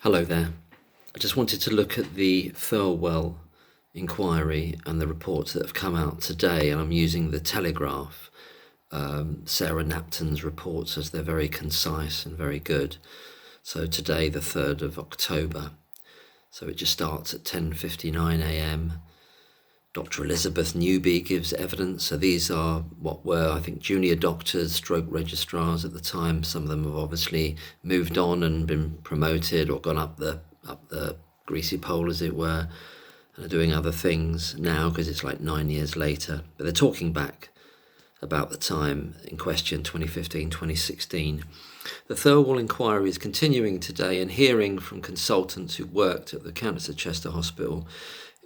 Hello there. I just wanted to look at the Thirlwall inquiry and the reports that have come out today, and I'm using the Telegraph, Sarah Knapton's reports, as they're very concise and very good. So today, the 3rd of October, so it just starts at 10:59 a.m. Dr. Elizabeth Newby gives evidence. So these are what were, I think, junior doctors, stroke registrars at the time. Some of them have obviously moved on and been promoted or gone up the greasy pole, as it were, and are doing other things now because it's like 9 years later. But they're talking back about the time in question, 2015, 2016. The Thirlwall inquiry is continuing today and hearing from consultants who worked at the Countess of Chester Hospital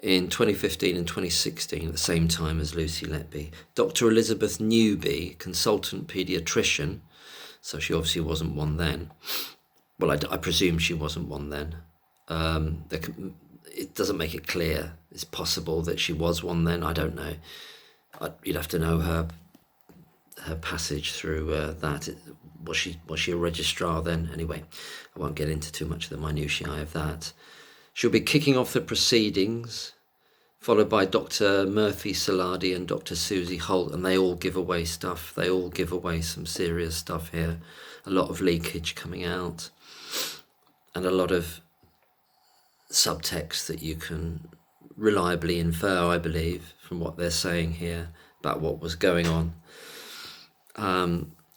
in 2015 and 2016 at the same time as Lucy Letby. Dr. Elizabeth Newby, consultant paediatrician, so she obviously wasn't one then. Well, I presume she wasn't one then. It doesn't make it clear. It's possible that she was one then. I don't know. You'd have to know her passage through that. Was she a registrar then? Anyway, I won't get into too much of the minutiae of that. She'll be kicking off the proceedings, followed by Dr. Murphy Saladi and Dr. Susie Holt, and they all give away stuff. They all give away some serious stuff here. A lot of leakage coming out, and a lot of subtext that you can reliably infer, I believe, from what they're saying here about what was going on.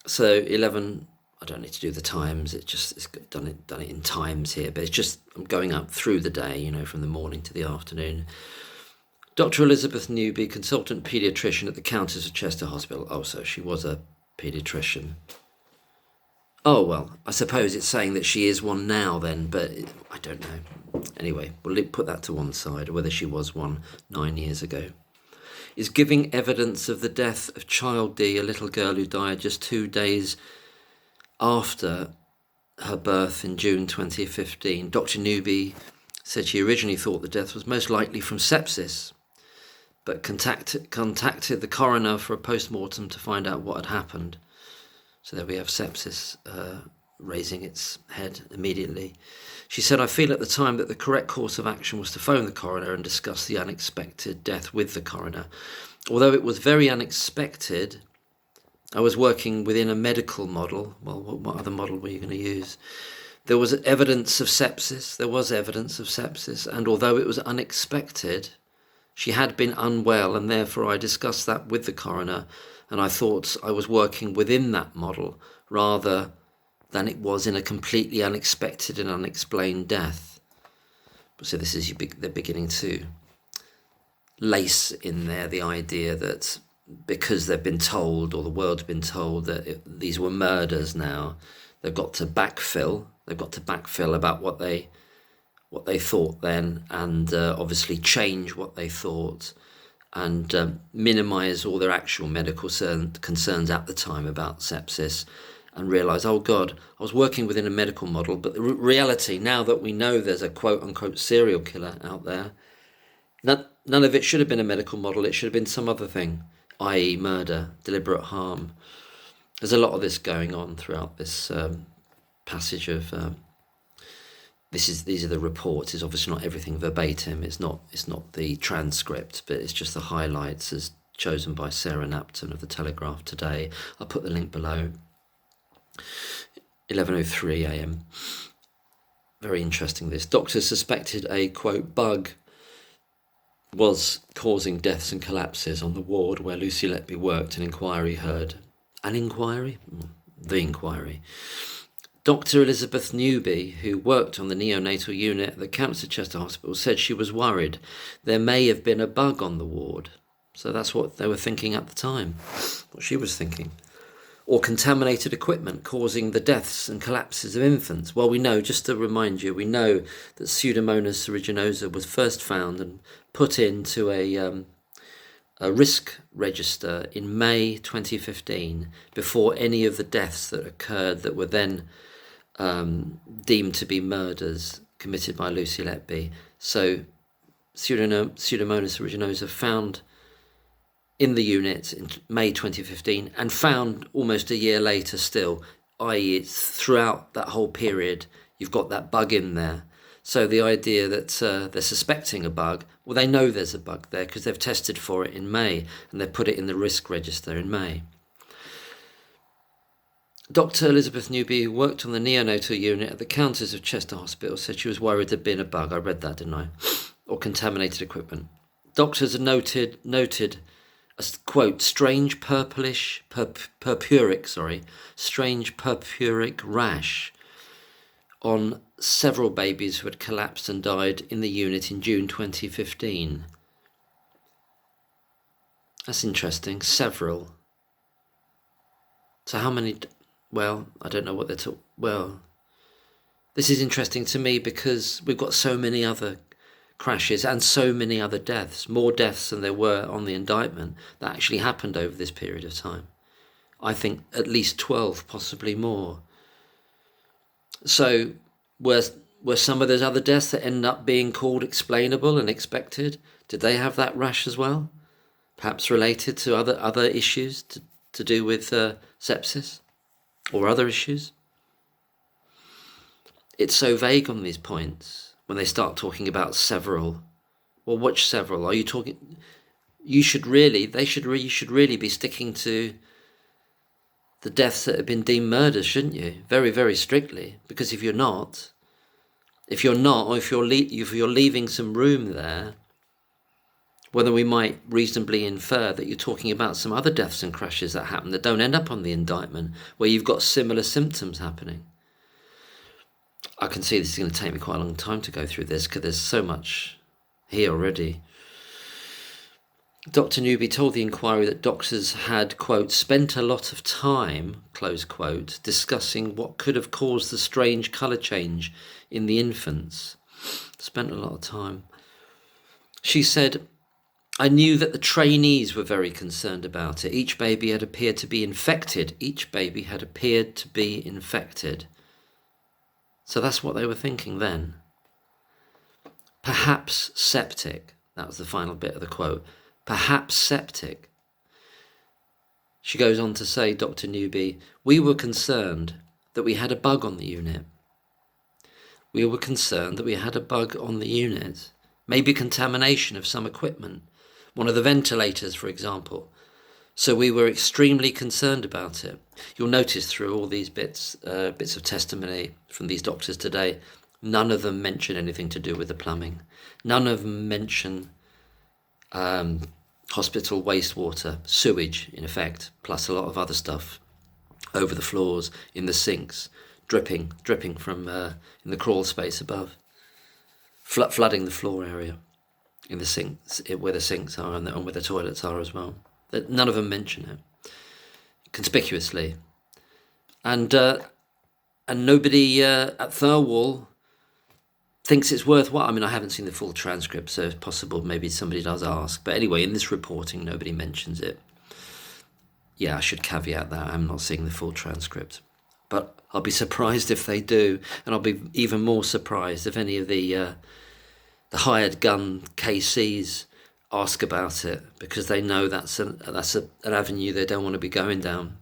So 11. I don't need to do the times. It's done it in times here, but it's just I'm going up through the day, from the morning to the afternoon. Dr. Elizabeth Newby, consultant paediatrician at the Countess of Chester Hospital. Oh, so she was a paediatrician. Oh, well, I suppose it's saying that she is one now then, but I don't know. Anyway, we'll put that to one side, whether she was one 9 years ago. Is giving evidence of the death of child D, a little girl who died just 2 days after her birth in June 2015. Dr. Newby said she originally thought the death was most likely from sepsis, but contacted the coroner for a post-mortem to find out what had happened. So there we have sepsis raising its head immediately. She said, I feel at the time that the correct course of action was to phone the coroner and discuss the unexpected death with the coroner. Although it was very unexpected, I was working within a medical model. Well, what other model were you going to use? There was evidence of sepsis. And although it was unexpected, she had been unwell, and therefore I discussed that with the coroner, and I thought I was working within that model rather than it was in a completely unexpected and unexplained death. So this is they're beginning to lace in there the idea that because they've been told, or the world's been told, that these were murders now, they've got to backfill about what they thought then, and obviously change what they thought, and minimise all their actual medical concerns at the time about sepsis, and realise, oh God, I was working within a medical model, but the reality, now that we know there's a quote-unquote serial killer out there, none of it should have been a medical model. It should have been some other thing, i.e. murder, deliberate harm. There's a lot of this going on throughout this passage of... These are the reports. It's obviously not everything verbatim. It's not the transcript, but it's just the highlights as chosen by Sarah Knapton of the Telegraph today. I'll put the link below. 11:03 a.m. Very interesting this. Doctors suspected a, quote, bug was causing deaths and collapses on the ward where Lucy Letby worked. An inquiry heard. An inquiry? The inquiry. Dr. Elizabeth Newby, who worked on the neonatal unit at the Countess of Chester Hospital, said she was worried there may have been a bug on the ward. So that's what they were thinking at the time, what she was thinking. Or contaminated equipment causing the deaths and collapses of infants. Well, we know, just to remind you, we know that Pseudomonas aeruginosa was first found and put into a risk register in May 2015 before any of the deaths that occurred that were then deemed to be murders committed by Lucy Letby. So Pseudomonas aeruginosa found in the unit in May 2015 and found almost a year later still, i.e. it's throughout that whole period you've got that bug in there. So the idea that they're suspecting a bug, well, they know there's a bug there because they've tested for it in May and they've put it in the risk register in May. Dr. Elizabeth Newby, who worked on the neonatal unit at the Countess of Chester Hospital, said she was worried there'd been a bug. I read that, didn't I? Or contaminated equipment. Doctors have noted a, quote, strange purplish, strange purpuric rash on several babies who had collapsed and died in the unit in June 2015. That's interesting. Several. So how many? Well, I don't know what they're talking. Well, this is interesting to me because we've got so many other crashes and so many other deaths, more deaths than there were on the indictment, that actually happened over this period of time. I think at least 12, possibly more. So were some of those other deaths that end up being called explainable and expected, did they have that rash as well? Perhaps related to other issues to do with sepsis or other issues? It's so vague on these points. When they start talking about several, well, which several are you talking? You should really be sticking to the deaths that have been deemed murders, shouldn't you? Very, very strictly, because if you're not, or if you're leaving some room there, whether we might reasonably infer that you're talking about some other deaths and crashes that happen that don't end up on the indictment, where you've got similar symptoms happening. I can see this is going to take me quite a long time to go through this because there's so much here already. Dr. Newby told the inquiry that doctors had, quote, spent a lot of time, close quote, discussing what could have caused the strange colour change in the infants. Spent a lot of time. She said, I knew that the trainees were very concerned about it. Each baby had appeared to be infected. So that's what they were thinking then. Perhaps septic. That was the final bit of the quote. Perhaps septic. She goes on to say, Dr. Newby, we were concerned that we had a bug on the unit. Maybe contamination of some equipment. One of the ventilators, for example. So we were extremely concerned about it. You'll notice through all these bits of testimony from these doctors today, none of them mention anything to do with the plumbing. None of them mention hospital wastewater, sewage in effect, plus a lot of other stuff over the floors, in the sinks, dripping from in the crawl space above, flooding the floor area in the sinks, where the sinks are and where the toilets are as well. None of them mention it conspicuously, and nobody at Thirlwall thinks it's worthwhile. I mean, I haven't seen the full transcript, so it's possible maybe somebody does ask. But anyway, in this reporting, nobody mentions it. Yeah, I should caveat that. I'm not seeing the full transcript. But I'll be surprised if they do, and I'll be even more surprised if any of the hired gun KCs ask about it, because they know that's an avenue they don't want to be going down.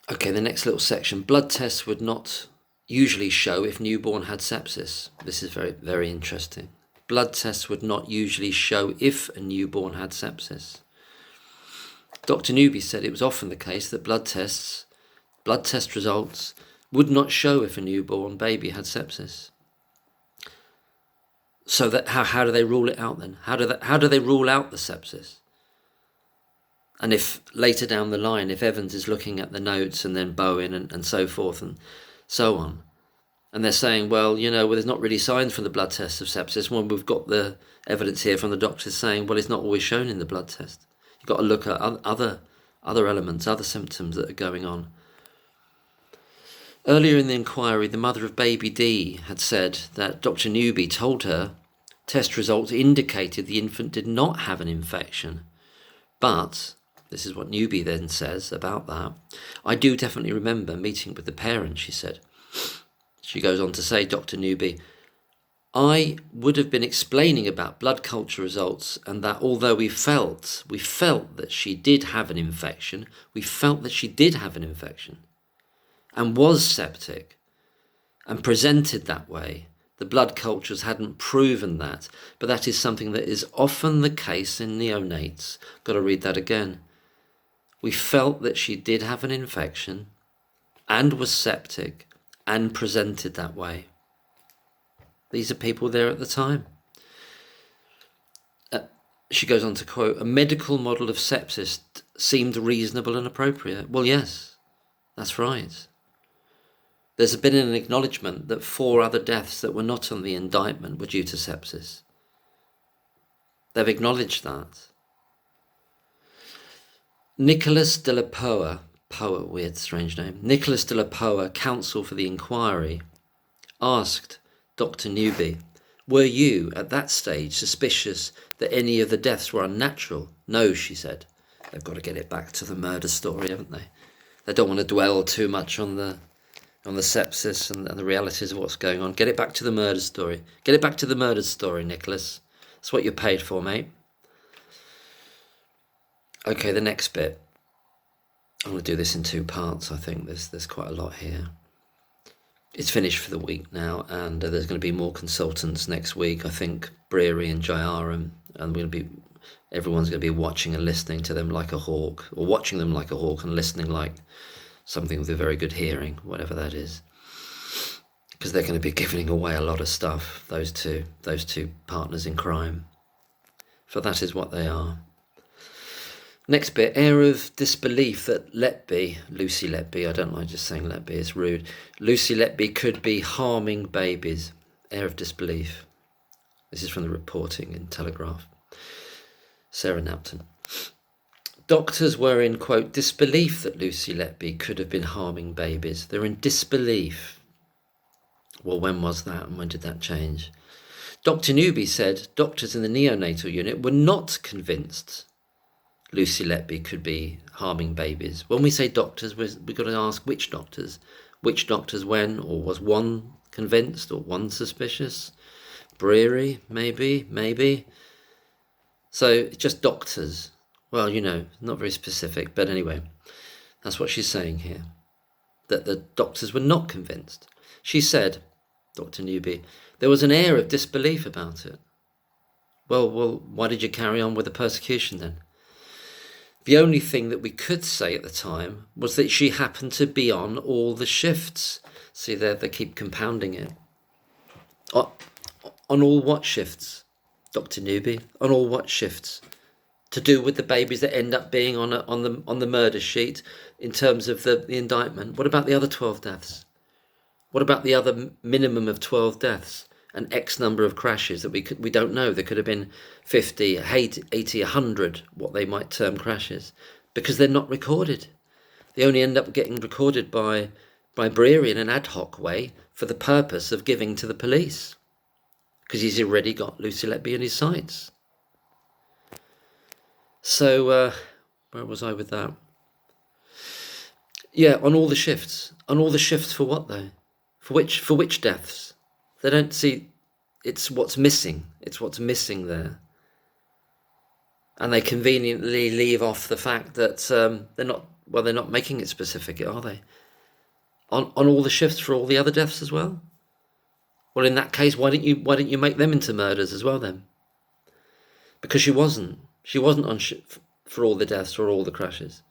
Okay, the next little section. Blood tests would not usually show if newborn had sepsis. This is very, very interesting. Blood tests would not usually show if a newborn had sepsis. Dr. Newby said it was often the case that blood test results would not show if a newborn baby had sepsis. So that how do they rule it out then? How do they rule out the sepsis? And if later down the line, if Evans is looking at the notes and then Bowen and so forth and so on, and they're saying, well, there's not really signs from the blood test of sepsis, when we've got the evidence here from the doctors saying, well, it's not always shown in the blood test. You've got to look at other elements, other symptoms that are going on. Earlier in the inquiry, the mother of baby D had said that Dr. Newby told her test results indicated the infant did not have an infection. But, this is what Newby then says about that, I do definitely remember meeting with the parent, she said. She goes on to say, Dr. Newby, I would have been explaining about blood culture results, and that although we felt that she did have an infection, and was septic and presented that way. The blood cultures hadn't proven that, but that is something that is often the case in neonates. Got to read that again. We felt that she did have an infection and was septic and presented that way. These are people there at the time. She goes on to quote, a medical model of sepsis seemed reasonable and appropriate. Well, yes, that's right. There's been an acknowledgement that 4 other deaths that were not on the indictment were due to sepsis. They've acknowledged that. Nicholas de la Poa, weird, strange name, Nicholas de la Poa, counsel for the inquiry, asked Dr. Newby, were you, at that stage, suspicious that any of the deaths were unnatural? No, she said. They've got to get it back to the murder story, haven't they? They don't want to dwell too much on the sepsis and the realities of what's going on. Get it back to the murder story. Get it back to the murder story, Nicholas. That's what you're paid for, mate. Okay, the next bit. I'm going to do this in 2 parts, I think. There's quite a lot here. It's finished for the week now, and there's going to be more consultants next week. I think Breary and Jayaram, and everyone's going to be watching and listening to them like a hawk, or watching them like a hawk and listening like something with a very good hearing, whatever that is, because they're going to be giving away a lot of stuff, those two partners in crime, for that is what they are. Next bit, air of disbelief that Letby, Lucy Letby, I don't like just saying Letby, it's rude, Lucy Letby could be harming babies, air of disbelief. This is from the reporting in Telegraph. Sarah Knapton. Doctors were in, quote, disbelief that Lucy Letby could have been harming babies. They're in disbelief. Well, when was that and when did that change? Dr. Newby said doctors in the neonatal unit were not convinced Lucy Letby could be harming babies. When we say doctors, we've got to ask which doctors. Which doctors when, or was one convinced or one suspicious? Breary, maybe. So it's just doctors. Well, not very specific, but anyway, that's what she's saying here, that the doctors were not convinced. She said, Dr. Newby, there was an air of disbelief about it. Well, why did you carry on with the persecution then? The only thing that we could say at the time was that she happened to be on all the shifts. See, they keep compounding it. On all what shifts, Dr. Newby? On all what shifts? To do with the babies that end up being on the murder sheet in terms of the indictment. What about the other 12 deaths? What about the other minimum of 12 deaths and X number of crashes that we don't know? There could have been 50, 80, 100, what they might term crashes, because they're not recorded. They only end up getting recorded by Breary in an ad hoc way for the purpose of giving to the police, because he's already got Lucy Letby in his sights. So, where was I with that? Yeah, on all the shifts. On all the shifts for what, though? For which deaths? They don't see, it's what's missing. It's what's missing there. And they conveniently leave off the fact that they're not making it specific, are they? On all the shifts for all the other deaths as well? Well, in that case, why didn't you make them into murders as well then? Because she wasn't on for all the deaths or all the crashes.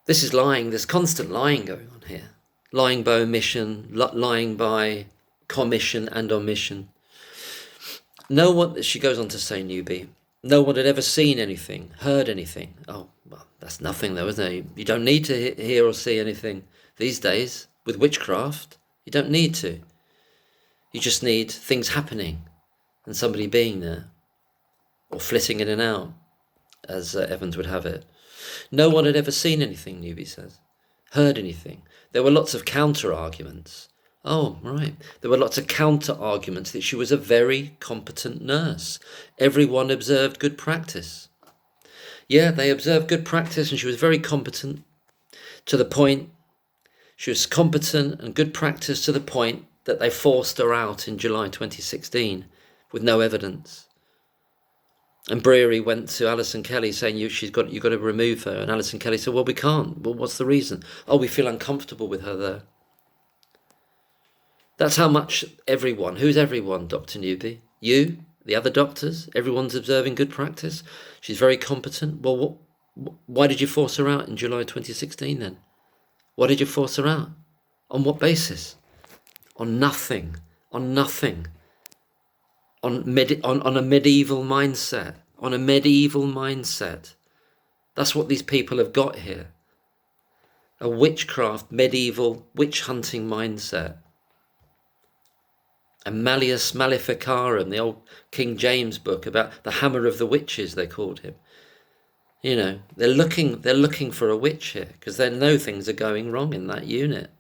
This is lying. There's constant lying going on here. Lying by omission, lying by commission and omission. No one, she goes on to say, Newby, no one had ever seen anything, heard anything. Oh, well, that's nothing though, isn't it? You don't need to hear or see anything these days with witchcraft. You don't need to. You just need things happening and somebody being there, or flitting in and out, as Evans would have it. No one had ever seen anything, Newby says, heard anything. There were lots of counter-arguments. Oh, right. There were lots of counter-arguments that she was a very competent nurse. Everyone observed good practice. Yeah, they observed good practice and she was very competent to the point. She was competent and good practice to the point that they forced her out in July 2016 with no evidence. And Breary went to Alison Kelly saying, you've got to remove her. And Alison Kelly said, well, we can't. Well, what's the reason? Oh, we feel uncomfortable with her there. That's how much everyone, who's everyone, Dr. Newby? You, the other doctors, everyone's observing good practice. She's very competent. Well, why did you force her out in July 2016 then? Why did you force her out? On what basis? On nothing. On nothing. On a medieval mindset. On a medieval mindset. That's what these people have got here. A witchcraft, medieval, witch hunting mindset. And Malleus Maleficarum, the old King James book about the hammer of the witches, they called him. You know, they're looking for a witch here because they know things are going wrong in that unit.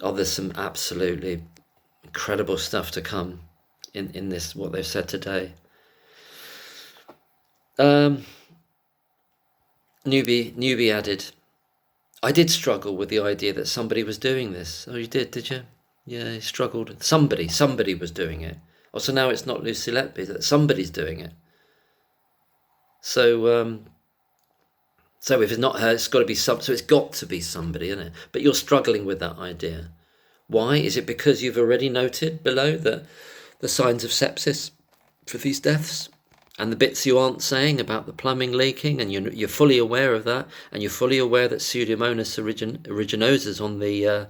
Oh, there's some absolutely incredible stuff to come in this, what they've said today. Newby added, I did struggle with the idea that somebody was doing this. Oh, you did you? Yeah, he struggled. Somebody was doing it. Oh, so now it's not Lucy Letby, that somebody's doing it. So if it's not her, it's got to be so it's got to be somebody, isn't it? But you're struggling with that idea. Why? Is it because you've already noted below that the signs of sepsis for these deaths and the bits you aren't saying about the plumbing leaking, and you're fully aware of that, and you're fully aware that Pseudomonas aeruginosa is on the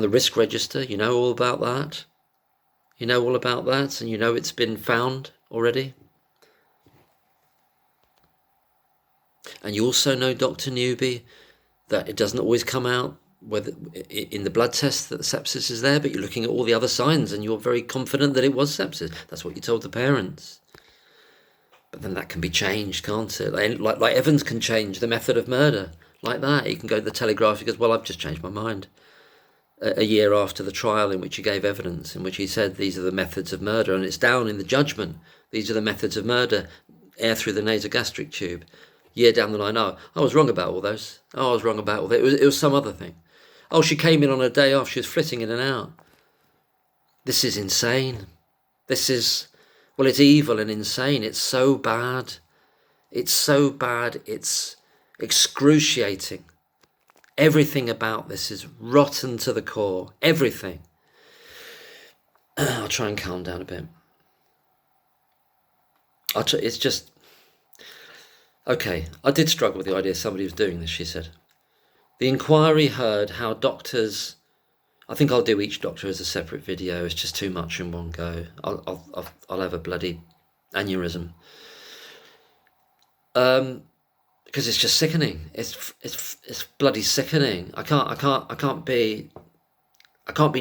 risk register? You know all about that. You know all about that, and you know it's been found already. And you also know, Dr. Newby, that it doesn't always come out whether in the blood test that the sepsis is there, but you're looking at all the other signs and you're very confident that it was sepsis. That's what you told the parents. But then that can be changed, can't it? Like Evans can change the method of murder like that. He can go to the Telegraph, he goes, well, I've just changed my mind. A year after the trial in which he gave evidence, in which he said these are the methods of murder, and it's down in the judgment, these are the methods of murder, air through the nasogastric tube. Year down the line, oh, I was wrong about all those. Oh, I was wrong about all that. It was some other thing. Oh, she came in on a day off, she was flitting in and out. This is insane. This is, well, it's evil and insane. It's so bad. It's so bad. It's excruciating. Everything about this is rotten to the core. Everything. I'll try and calm down a bit. It's just... Okay, I did struggle with the idea somebody was doing this, she said. The inquiry heard how doctors... I think I'll do each doctor as a separate video. It's just too much in one go. I'll have a bloody aneurysm. Because it's just sickening. It's bloody sickening. I can't be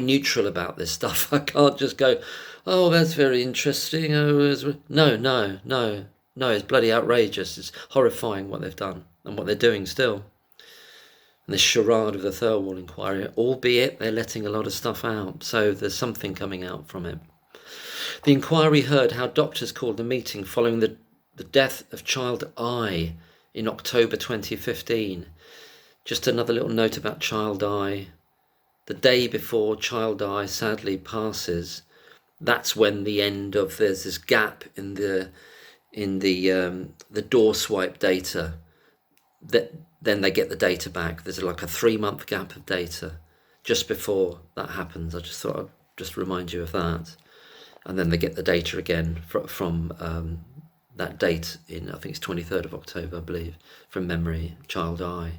neutral about this stuff. I can't just go, oh, that's very interesting. Oh, no. It's bloody outrageous. It's horrifying what they've done and what they're doing still. And this charade of the Thirlwall inquiry, albeit they're letting a lot of stuff out, so there's something coming out from it. The inquiry heard how doctors called a meeting following the death of child I in October 2015. Just another little note about child I. The day before child I sadly passes, that's when the end of, there's this gap in the door swipe data, that then they get the data back. There's like a 3-month gap of data just before that happens. I just thought I'd just remind you of that. And then they get the data again from that date in, I think it's 23rd of October, I believe, from memory, child I.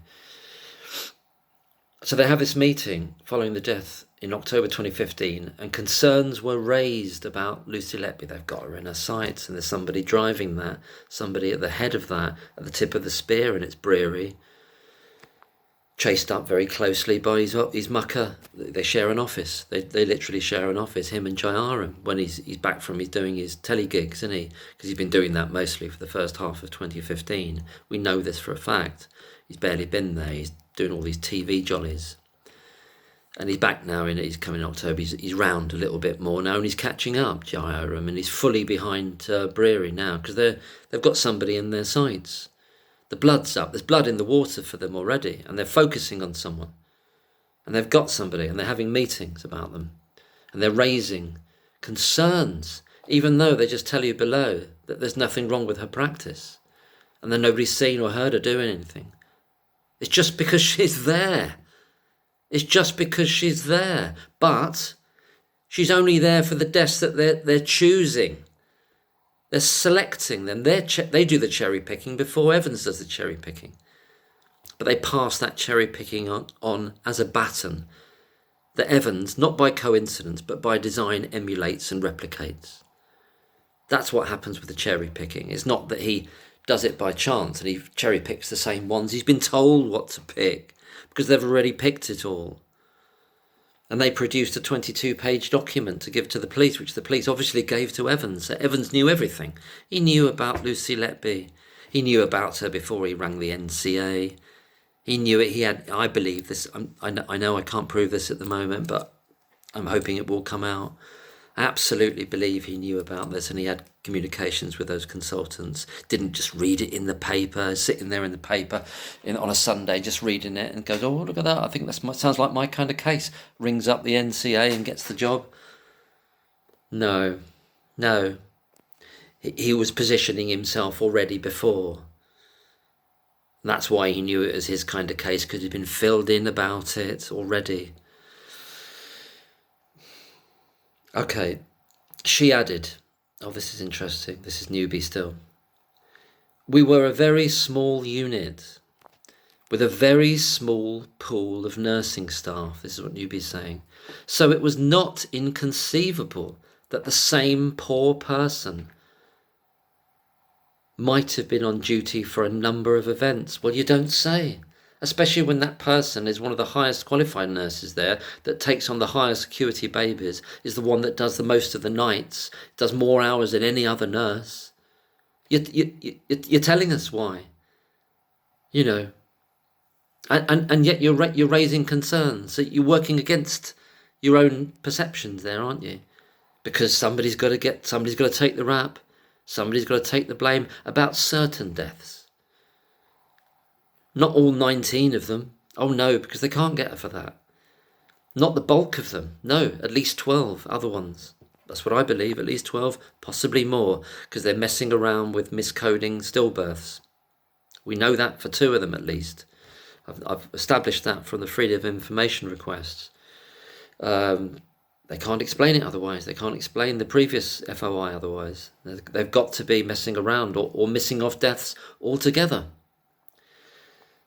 So they have this meeting following the death in October 2015, and concerns were raised about Lucy Letby. They've got her in her sights, and there's somebody driving that, somebody at the head of that, at the tip of the spear, and it's Breary, chased up very closely by his mucker. They share an office. They literally share an office, him and Jayaram, when he's back from he's doing his tele gigs, isn't he? Because he's been doing that mostly for the first half of 2015. We know this for a fact. He's barely been there. He's doing all these TV jollies. And he's back now, and he's coming in October. He's round a little bit more now, and he's catching up, Jayaram, and he's fully behind Breary now, because they've got somebody in their sights. The blood's up. There's blood in the water for them already, and they're focusing on someone. And they've got somebody, and they're having meetings about them. And they're raising concerns. even though they just tell you below that there's nothing wrong with her practice and that nobody's seen or heard her doing anything. It's just because she's there. It's just because she's there. But she's only there for the deaths that they're choosing. They're selecting them. They do the cherry picking before Evans does the cherry picking. But they pass that cherry picking on as a baton that Evans, not by coincidence, but by design, emulates and replicates. That's what happens with the cherry picking. It's not that he does it by chance and he cherry picks the same ones. He's been told what to pick because they've already picked it all. And they produced a 22-page document to give to the police, which the police obviously gave to Evans. So Evans knew everything. He knew about Lucy Letby. He knew about her before he rang the NCA. He knew it. He had, I believe this, I know I can't prove this at the moment, but I'm hoping it will come out. I absolutely believe he knew about this and he had communications with those consultants. Didn't just read it in the paper, sitting there in the paper on a Sunday, just reading it and goes, oh, look at that. I think that sounds like my kind of case. Rings up the NCA and gets the job. No. He was positioning himself already before. And that's why he knew it as his kind of case, because he'd been filled in about it already. Okay, she added, oh, this is interesting, this is Newby still. We were a very small unit with a very small pool of nursing staff, this is what Newby's saying. So it was not inconceivable that the same poor person might have been on duty for a number of events. Well, you don't say. Especially when that person is one of the highest qualified nurses there, that takes on the highest acuity babies, is the one that does the most of the nights, does more hours than any other nurse. You're telling us why, you know, and yet you're raising concerns. So you're working against your own perceptions there, aren't you? Because somebody's got to take the rap, somebody's got to take the blame about certain deaths. Not all 19 of them. Oh no, because they can't get her for that. Not the bulk of them. No, at least 12 other ones. That's what I believe, at least 12, possibly more, because they're messing around with miscoding stillbirths. We know that for 2 of them at least. I've established that from the Freedom of Information requests. They can't explain it otherwise. They can't explain the previous FOI otherwise. They've got to be messing around or missing off deaths altogether.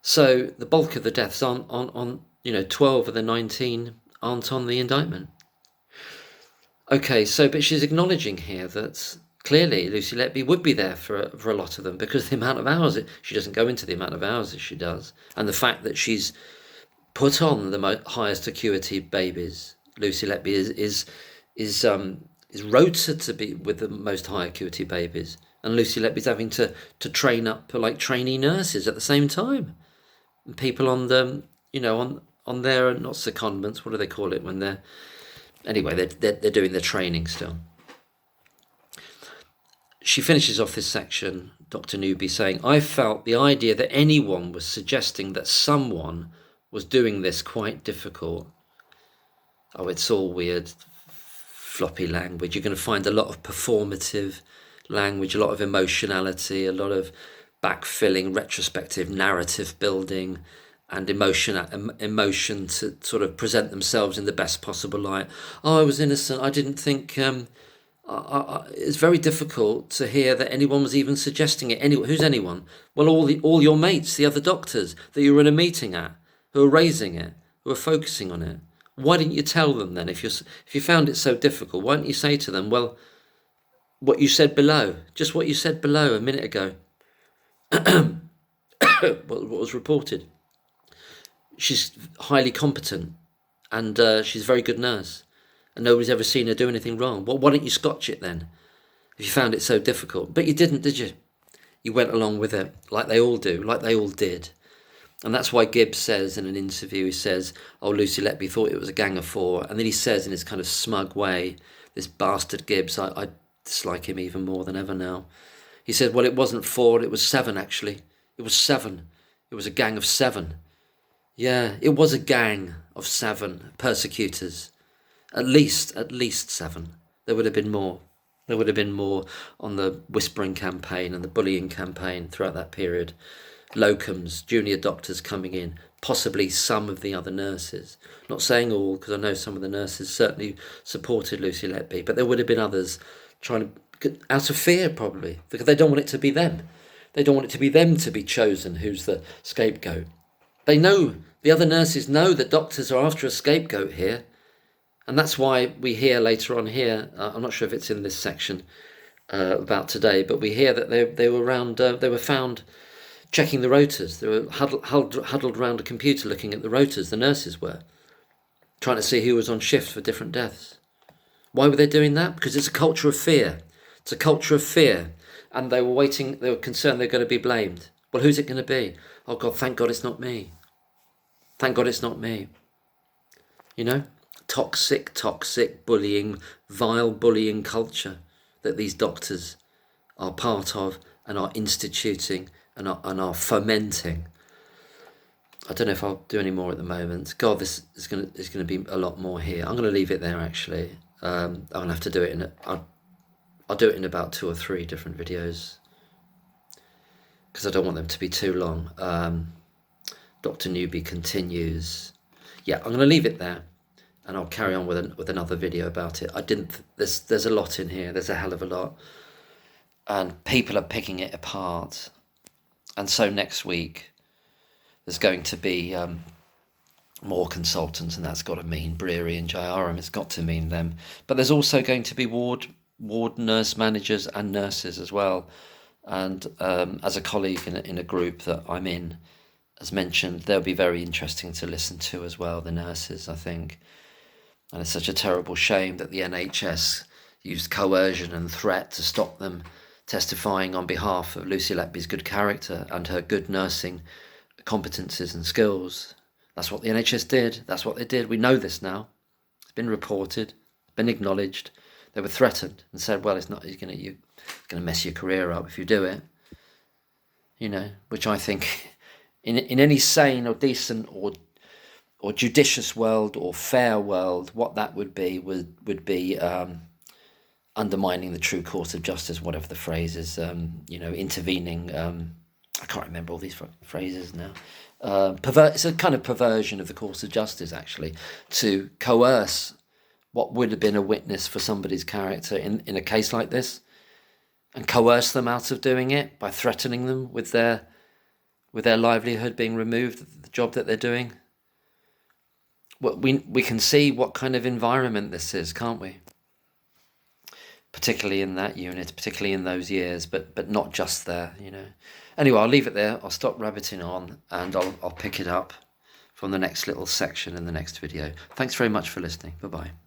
So the bulk of the deaths aren't on 12 of the 19 aren't on the indictment. Okay, but she's acknowledging here that clearly Lucy Letby would be there for a lot of them because the amount of hours, she doesn't go into the amount of hours that she does, and the fact that she's put on the highest acuity babies. Lucy Letby is rotated to be with the most high acuity babies, and Lucy Letby's having to train up like trainee nurses at the same time. And people on them, on their, not secondments, what do they call it when they're, anyway, they're doing their training still. She finishes off this section, Dr. Newby, saying, I felt the idea that anyone was suggesting that someone was doing this quite difficult. Oh, it's all weird, floppy language. You're going to find a lot of performative language, a lot of emotionality, a lot of backfilling, retrospective narrative building, and emotion to sort of present themselves in the best possible light. Oh, I was innocent. I didn't think. It's very difficult to hear that anyone was even suggesting it. Who's anyone? Well, all your mates, the other doctors that you were in a meeting at, who are raising it, who are focusing on it. Why didn't you tell them then? If you found it so difficult, why didn't you say to them, well, what you said below, just what you said below a minute ago. What was reported. She's highly competent and she's a very good nurse and nobody's ever seen her do anything wrong. Well, why don't you scotch it then if you found it so difficult? But you didn't, did you? You went along with it like they all do, like they all did. And that's why Gibbs says in an interview, he says, oh, Lucy Letby thought it was a gang of 4. And then he says in his kind of smug way, this bastard Gibbs, I dislike him even more than ever now. He said, well, it wasn't 4, it was 7, actually. It was 7. It was a gang of 7. Yeah, it was a gang of 7 persecutors. At least 7. There would have been more. There would have been more on the whispering campaign and the bullying campaign throughout that period. Locums, junior doctors coming in, possibly some of the other nurses. Not saying all, because I know some of the nurses certainly supported Lucy Letby, but there would have been others trying to, out of fear probably, because they don't want it to be them. They don't want it to be them to be chosen who's the scapegoat. They know, the other nurses know that doctors are after a scapegoat here. And that's why we hear later on here, I'm not sure if it's in this section about today, but we hear that they were found checking the rotors. They were huddled around a computer looking at the rotors, the nurses were, trying to see who was on shift for different deaths. Why were they doing that? Because it's a culture of fear. It's a culture of fear. And they were concerned they're going to be blamed. Well, who's it going to be? Oh God, thank God it's not me. Thank God it's not me. You know? Toxic bullying, vile bullying culture that these doctors are part of and are instituting and are fomenting. I don't know if I'll do any more at the moment. God, this is going to be a lot more here. I'm going to leave it there actually. I'm going to have to do it I'll do it in about 2 or 3 different videos because I don't want them to be too long. Dr. Newby continues. Yeah, I'm going to leave it there. And I'll carry on with another video about it. There's a lot in here. There's a hell of a lot. And people are picking it apart. And so next week, there's going to be more consultants, and that's got to mean Breary and JRM. It's got to mean them. But there's also going to be ward nurse managers and nurses as well. And as a colleague in a group that I'm in, as mentioned, they'll be very interesting to listen to as well, the nurses, I think. And it's such a terrible shame that the NHS used coercion and threat to stop them testifying on behalf of Lucy Letby's good character and her good nursing competences and skills. That's what the NHS did. That's what they did. We know this now. It's been reported, been acknowledged. They were threatened and said, well, you're going to mess your career up if you do it. You know, which I think in any sane or decent or judicious world or fair world, what that would be undermining the true course of justice, whatever the phrase is, intervening. I can't remember all these phrases now. It's a kind of perversion of the course of justice, actually, to coerce what would have been a witness for somebody's character in a case like this, and coerce them out of doing it by threatening them with their livelihood being removed, the job that they're doing. We can see what kind of environment this is, can't we? Particularly in that unit, particularly in those years, but not just there, you know. Anyway, I'll leave it there. I'll stop rabbiting on, and I'll pick it up from the next little section in the next video. Thanks very much for listening. Bye-bye.